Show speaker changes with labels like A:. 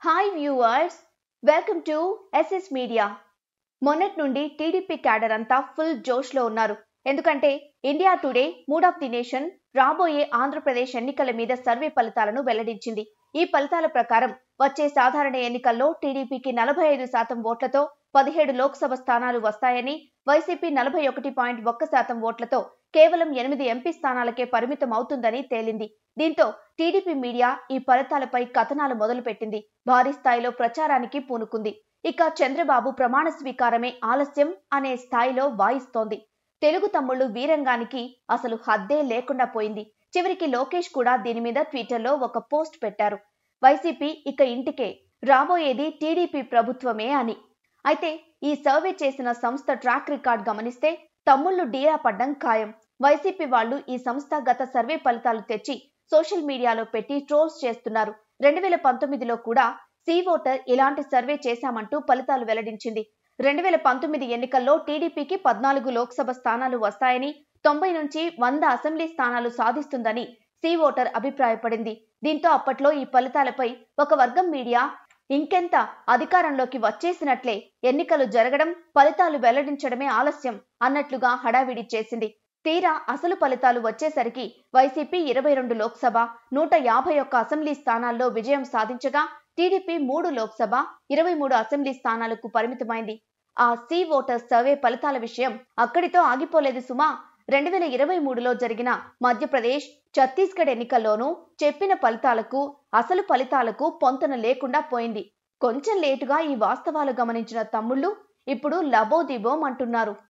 A: Hi viewers, welcome to SS media. మొన్నటి నుండి TDP cadre అంతా ఫుల్ జోష్లో ఉన్నారు. ఎందుకంటే India today mood of the nation రాబోయే ఆంధ్రప్రదేశ్ ఎన్నికల మీద సర్వే ఫలితాలను వెల్లడించింది. ఈ ఫలితాల ప్రకారం వచ్చే సాధారణ ఎన్నికల్లో టీడీపీకి 45% ఓట్లతో 17 లోక్సభ స్థానాలు వస్తాయని, వైసీపీ 41.1% ఓట్లతో కేవలం 8 ఎంపీ స్థానాలకే పరిమితం అవుతుందని తేలింది. దీంతో టీడీపీ మీడియా ఈ ఫలితాలపై కథనాలు మొదలుపెట్టింది. భారీ స్థాయిలో ప్రచారానికి పూనుకుంది. ఇక చంద్రబాబు ప్రమాణ స్వీకారమే ఆలస్యం అనే స్థాయిలో వాయిస్తోంది. తెలుగు తమ్ముళ్లు వీరంగానికి అసలు హద్దే లేకుండా పోయింది. చివరికి లోకేష్ కూడా దీని మీద ట్విట్టర్లో ఒక పోస్ట్ పెట్టారు. వైసీపీ ఇక ఇంటికే, రాబోయేది టీడీపీ ప్రభుత్వమే అని. అయితే ఈ సర్వే చేసిన సంస్థ ట్రాక్ రికార్డ్ గమనిస్తే తమ్ముళ్లు డీలా పడ్డం ఖాయం. వైసీపీ వాళ్ళు ఈ సంస్థ గత సర్వే ఫలితాలు తెచ్చి సోషల్ మీడియాలో పెట్టి ట్రోల్స్ చేస్తున్నారు. 2019లో కూడా సి ఓటర్ ఇలాంటి సర్వే చేశామంటూ ఫలితాలు వెల్లడించింది. 2019 ఎన్నికల్లో టీడీపీకి 14 లోక్సభ స్థానాలు వస్తాయని, 90 నుంచి 100 అసెంబ్లీ స్థానాలు సాధిస్తుందని సి ఓటర్ అభిప్రాయపడింది. దీంతో అప్పట్లో ఈ ఫలితాలపై ఒక వర్గం మీడియా ఇంకెంత అధికారంలోకి వచ్చేసినట్లే, ఎన్నికలు జరగడం, ఫలితాలు వెల్లడించడమే ఆలస్యం అన్నట్లుగా హడావిడి చేసింది. తీరా అసలు ఫలితాలు వచ్చేసరికి వైసీపీ 22 లోక్సభ, 151 అసెంబ్లీ స్థానాల్లో విజయం సాధించగా టీడీపీ 3 లోక్సభ, 23 అసెంబ్లీ స్థానాలకు పరిమితమైంది. ఆ సి ఓటర్ సర్వే ఫలితాల విషయం అక్కడితో ఆగిపోలేదు సుమా. 2023లో జరిగిన మధ్యప్రదేశ్, ఛత్తీస్గఢ్ ఎన్నికల్లోనూ చెప్పిన ఫలితాలకు అసలు ఫలితాలకు పొంతన లేకుండా పోయింది. కొంచెం లేటుగా ఈ వాస్తవాలు గమనించిన తమ్ముళ్లు ఇప్పుడు లబోదిబోం అంటున్నారు.